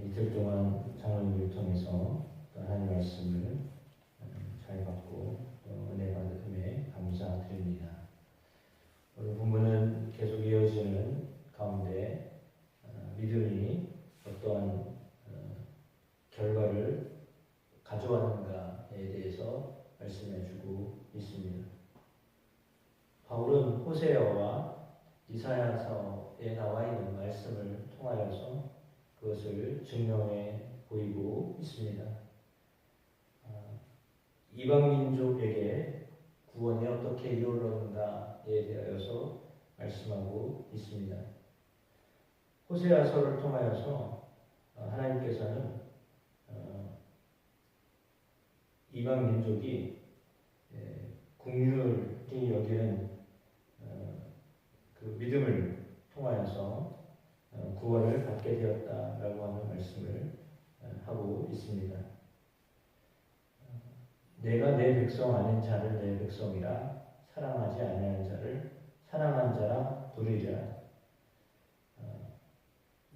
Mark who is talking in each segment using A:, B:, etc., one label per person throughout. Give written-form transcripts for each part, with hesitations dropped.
A: 이틀 동안 장로님을 통해서 하나님 말씀을 잘 받고 또 은혜 받음에 감사드립니다. 오늘 본문은 계속 이어지는 가운데 믿음이 어떠한 결과를 가져왔는가에 대해서 말씀해주고 있습니다. 바울은 호세아와 이사야서에 나와 있는 말씀을 통하여서 그것을 증명해 보이고 있습니다. 이방 민족에게 구원이 어떻게 이루어졌는가에 대하여서 말씀하고 있습니다. 호세아서를 통하여서 하나님께서는 이방 민족이 긍휼히 여기는 그 믿음을 통하여서 구원을 받게 되었다라고 하는 말씀을 하고 있습니다. 내가 내 백성 아닌 자를 내 백성이라 사랑하지 아니하는 자를 사랑한 자라 부르리라.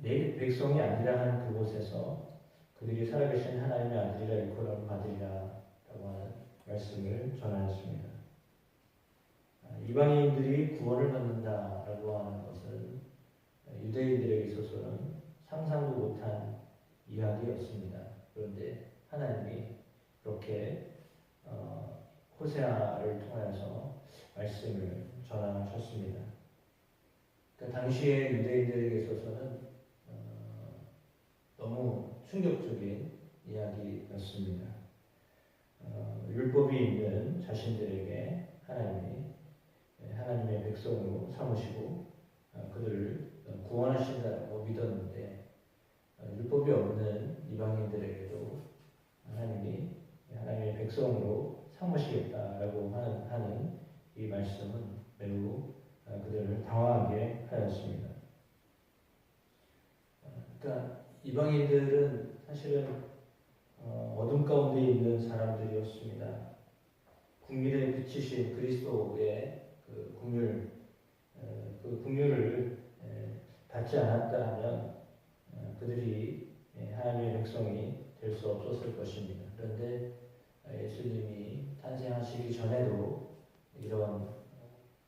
A: 내 백성이 아니라 하는 그곳에서 그들이 살아계신 하나님의 아들이라 일컬음 받으리라 라고 하는 말씀을 전하였습니다. 이방인들이 구원을 받는다라고 하는 것은 유대인들에게 있어서는 상상도 못한 이야기였습니다. 그런데 하나님이 이렇게 호세아를 통해서 말씀을 전하셨습니다. 그 당시에 유대인들에게 있어서는 너무 충격적인 이야기였습니다. 율법이 있는 자신들에게 하나님의 백성으로 삼으시고 그들을 구원하신다고 믿었는데 율법이 없는 이방인들에게도 하나님이 하나님의 백성으로 삼으시겠다라고 하는 이 말씀은 매우 그들을 당황하게 하였습니다. 그러니까 이방인들은 사실은 어둠 가운데 있는 사람들이었습니다. 국민에 비치신 그리스도의 그 긍휼을 받지 않았다 하면 그들이 하나님의 백성이 될 수 없었을 것입니다. 그런데 예수님이 탄생하시기 전에도 이런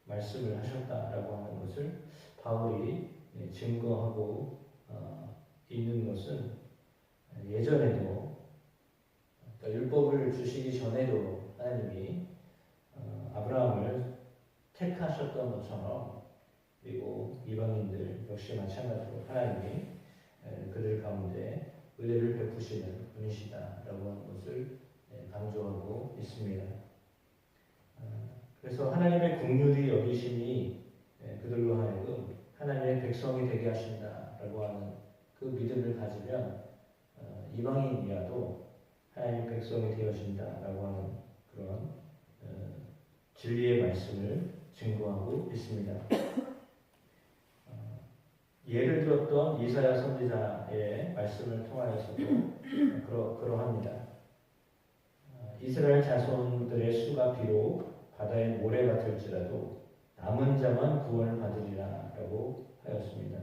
A: 말씀을 하셨다라고 하는 것을 바울이 증거하고 있는 것은 예전에도 그러니까 율법을 주시기 전에도 하나님이 아브라함을 택하셨던 것처럼 그리고 이방인들 역시 마찬가지로 하나님이 그들 가운데 은혜를 베푸시는 분이시다라고 하는 것을 강조하고 있습니다. 그래서 하나님의 긍휼이 여기심이 그들로 하여금 하나님의 백성이 되게 하신다라고 하는 그 믿음을 가지면 이방인이라도 하나님의 백성이 되어진다라고 하는 그런 진리의 말씀을 증거하고 있습니다. 예를 들었던 이사야 선지자의 말씀을 통하여서도 그러합니다. 이스라엘 자손들의 수가 비록 바다의 모래 같을지라도 남은 자만 구원을 받으리라 라고 하였습니다.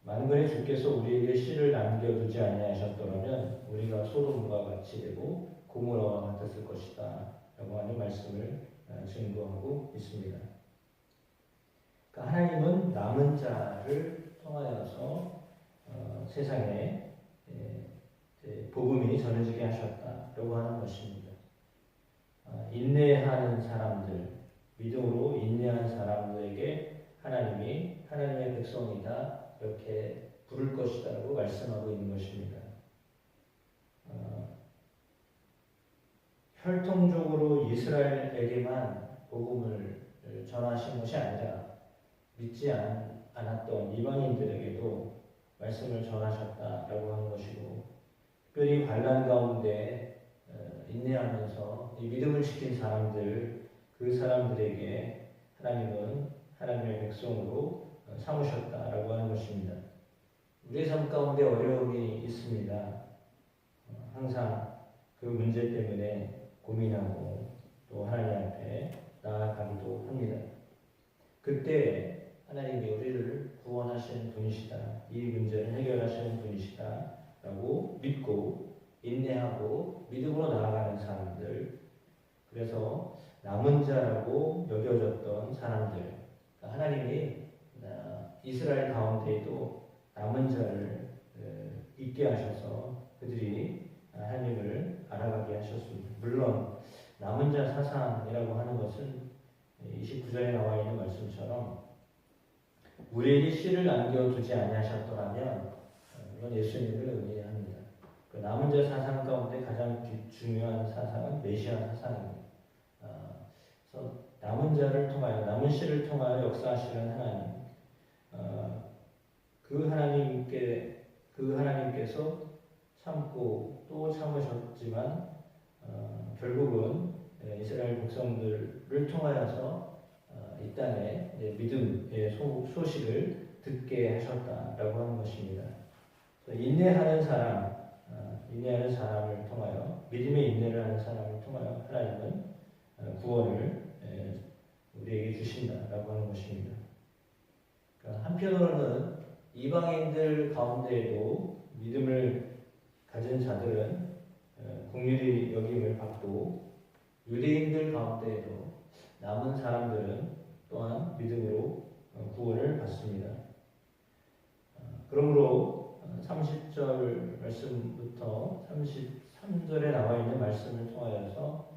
A: 만군의 주께서 우리에게 씨를 남겨두지 아니하셨더라면 우리가 소돔과 같이 되고 고모라와 같았을 것이다 라고 하는 말씀을 증거하고 있습니다. 그러니까 하나님은 남은 자를 통하여서 세상에 복음이 전해지게 하셨다라고 하는 것입니다. 인내하는 사람들, 믿음으로 인내한 사람들에게 하나님이 하나님의 백성이다 이렇게 부를 것이다라고 말씀하고 있는 것입니다. 혈통적으로 이스라엘에게만 복음을 전하신 것이 아니라 믿지 않았던 이방인들에게도 말씀을 전하셨다라고 하는 것이고 특별히 환난 가운데 인내하면서 이 믿음을 지킨 사람들 그 사람들에게 하나님은 하나님의 백성으로 삼으셨다라고 하는 것입니다. 우리의 삶 가운데 어려움이 있습니다. 항상 그 문제 때문에 고민하고 또 하나님 앞에 나아가기도 합니다. 그때 하나님이 우리를 구원하시는 분이시다. 이 문제를 해결하시는 분이시다. 믿고 인내하고 믿음으로 나아가는 사람들, 그래서 남은 자라고 여겨졌던 사람들, 그러니까 하나님이 이스라엘 가운데에도 남은 자를 있게 하셔서 그들이 하나님을 알아가게 하셨습니다. 물론 남은 자 사상이라고 하는 것은 29절에 나와 있는 말씀처럼 우리에게 씨를 남겨두지 아니하셨더라면 이건 예수님을 의미합니다. 그 남은 자 사상 가운데 가장 중요한 사상은 메시아 사상입니다. 그래서 남은 자를 통하여, 남은 씨를 통하여 역사하시는 하나님, 그 하나님께서 참고 또 참으셨지만 결국은 이스라엘 백성들을 통하여서 이 땅에 믿음의 소식을 듣게 하셨다라고 하는 것입니다. 인내하는 사람을 통하여, 믿음의 인내를 하는 사람을 통하여 하나님은 구원을 우리에게 주신다라고 하는 것입니다. 그러니까 한편으로는 이방인들 가운데에도 믿음을 가진 자들은 긍휼히 여김을 받고, 유대인들 가운데에도 남은 사람들은 또한 믿음으로 구원을 받습니다. 그러므로 30절 말씀부터 33절에 나와 있는 말씀을 통하여서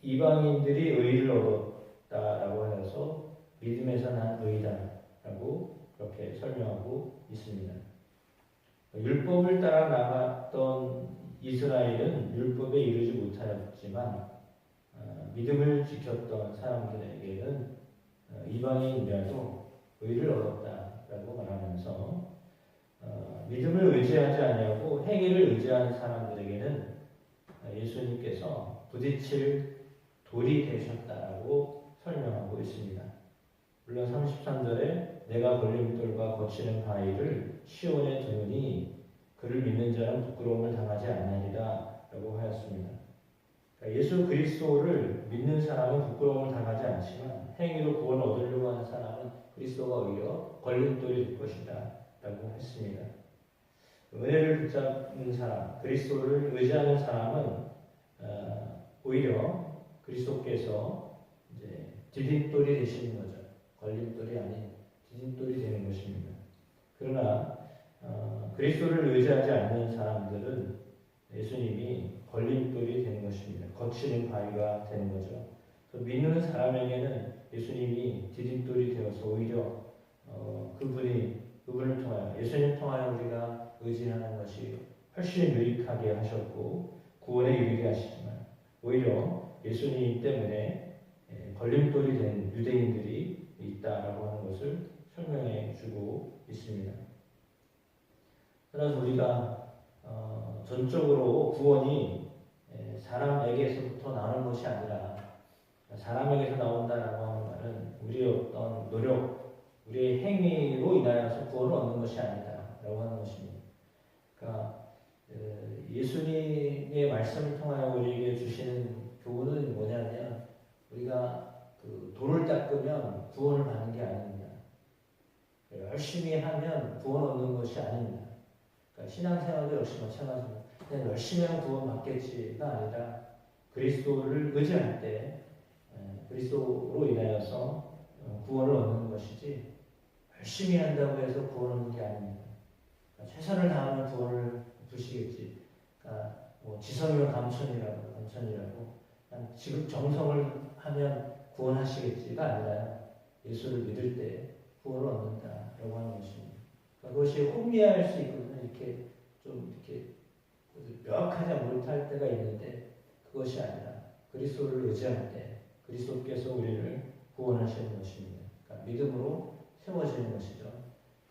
A: 이방인들이 의를 얻었다라고 하여서 믿음에서 난 의다라고 그렇게 설명하고 있습니다. 율법을 따라 나갔던 이스라엘은 율법에 이르지 못하였지만 믿음을 지켰던 사람들에게는 이방인이라도 의를 얻었다라고 말하면서 믿음을 의지하지 아니하고 행위를 의지하는 사람들에게는 예수님께서 부딪힐 돌이 되셨다라고 설명하고 있습니다. 물론 33절에 내가 걸림돌과 거치는 바위를 시온에 두느니 그를 믿는 자는 부끄러움을 당하지 아니하리라 라고 하였습니다. 그러니까 예수 그리스도를 믿는 사람은 부끄러움을 당하지 않지만 행위로 구원을 얻으려고 하는 사람은 그리스도가 오히려 걸림돌이 될 것이다 라고 했습니다. 은혜를 붙잡는 사람, 그리스도를 의지하는 사람은 오히려 그리스도께서 이제 디딤돌이 되시는 거죠. 걸림돌이 아닌 디딤돌이 되는 것입니다. 그러나 그리스도를 의지하지 않는 사람들은 예수님이 걸림돌이 되는 것입니다. 거치는 바위가 되는 거죠. 또 믿는 사람에게는 예수님이 디딤돌이 되어서 오히려 그분을 통하여, 예수님 통하여 우리가 의지하는 것이 훨씬 유익하게 하셨고 구원에 이르게 하시지만 오히려 예수님 때문에 걸림돌이 된 유대인들이 있다라고 하는 것을 설명해 주고 있습니다. 그래서 우리가 전적으로 구원이 사람에게서부터 나오는 것이 아니라 사람에게서 나온다라고 하는 말은 우리의 어떤 노력, 우리의 행위로 인하여서 구원을 얻는 것이 아니다라고 하는 것입니다. 그러니까 예수님의 말씀을 통하여 우리에게 주시는 교훈은 뭐냐면 우리가 그 돌을 닦으면 구원을 받는 게 아닙니다. 열심히 하면 구원 얻는 것이 아닙니다. 그러니까 신앙생활도 역시 마찬가지입니다. 그냥 열심히 하면 구원 받겠지가 아니라 그리스도를 의지할 때 그리스도로 인하여서 구원을 얻는 것이지 열심히 한다고 해서 구원 얻는 게 아닙니다. 그러니까 최선을 다하면 구원을 주시겠지. 그러니까 뭐 지성이면 감천이라고 지극 정성을 하면 구원하시겠지가 아니라 예수를 믿을 때 구원을 얻는다라고 하는 것입니다. 그러니까 그것이 혼미할 수 있거든요. 이렇게 좀 이렇게 명확하지 못할 때가 있는데 그것이 아니라 그리스도를 의지할 때 그리스도께서 우리를 구원하시는 것입니다. 그러니까 믿음으로 세워지는 것이죠.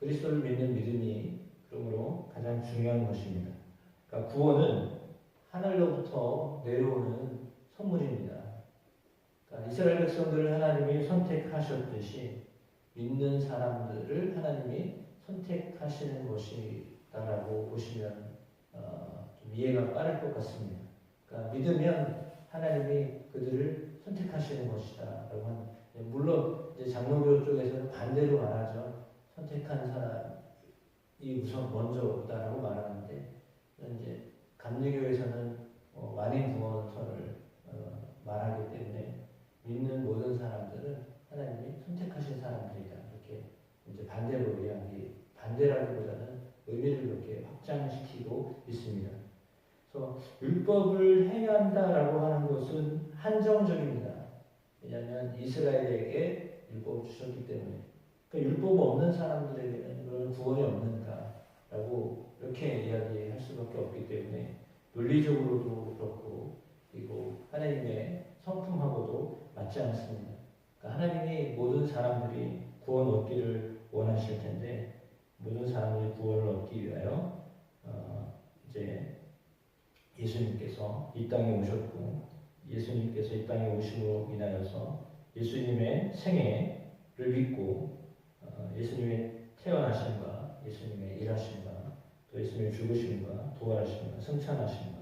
A: 그리스도를 믿는 믿음이 그러므로 가장 중요한 것입니다. 그러니까 구원은 하늘로부터 내려오는 선물입니다. 그러니까 이스라엘 백성들을 하나님이 선택하셨듯이 믿는 사람들을 하나님이 선택하시는 것이다라고 보시면 좀 이해가 빠를 것 같습니다. 그러니까 믿으면 하나님이 그들을 선택하시는 것이다라고 하는. 물론 이제 장로교 쪽에서는 반대로 말하죠. 선택한 사람이 우선 먼저다라고 말하는데 이제 감리교에서는 완인 구원설을 말하기 때문에 믿는 모든 사람들은 하나님이 선택하신 사람들이다. 이렇게 이제 반대로 반대라기보다는 의미를 이렇게 확장시키고 있습니다. 그래서 율법을 행한다라고 하는 것은 한정적입니다. 왜냐하면 이스라엘에게 율법을 주셨기 때문에. 그러니까 율법 없는 사람들에게는 그런 구원이 없는가라고 이렇게 이야기할 수밖에 없기 때문에 논리적으로도 그렇고 그리고 하나님의 성품하고도 맞지 않습니다. 그러니까 하나님이 모든 사람들이 구원 얻기를 원하실 텐데 모든 사람들이 구원을 얻기 위하여 이제 예수님께서 이 땅에 오셨고 예수님께서 이 땅에 오심으로 인하여서 예수님의 생애를 믿고 예수님의 태어나심과 예수님의 일하심과 또 예수님의 죽으심과 부활하심과 승천하심과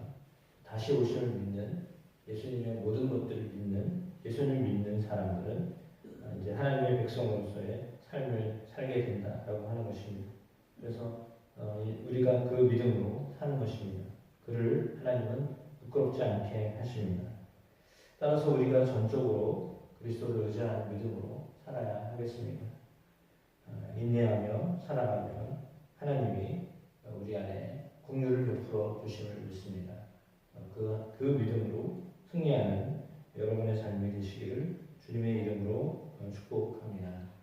A: 다시 오심을 믿는 예수님의 모든 것들을 믿는 예수님을 믿는 사람들은 이제 하나님의 백성으로서의 삶을 살게 된다라고 하는 것입니다. 그래서 우리가 그 믿음으로 사는 것입니다. 그를 하나님은 부끄럽지 않게 하십니다. 따라서 우리가 전적으로 그리스도를 의지하는 믿음으로 살아야 하겠습니다. 인내하며 살아가면 하나님이 우리 안에 긍휼을 베풀어 주심을 믿습니다. 그 믿음으로 승리하는 여러분의 삶이 되시기를 주님의 이름으로 축복합니다.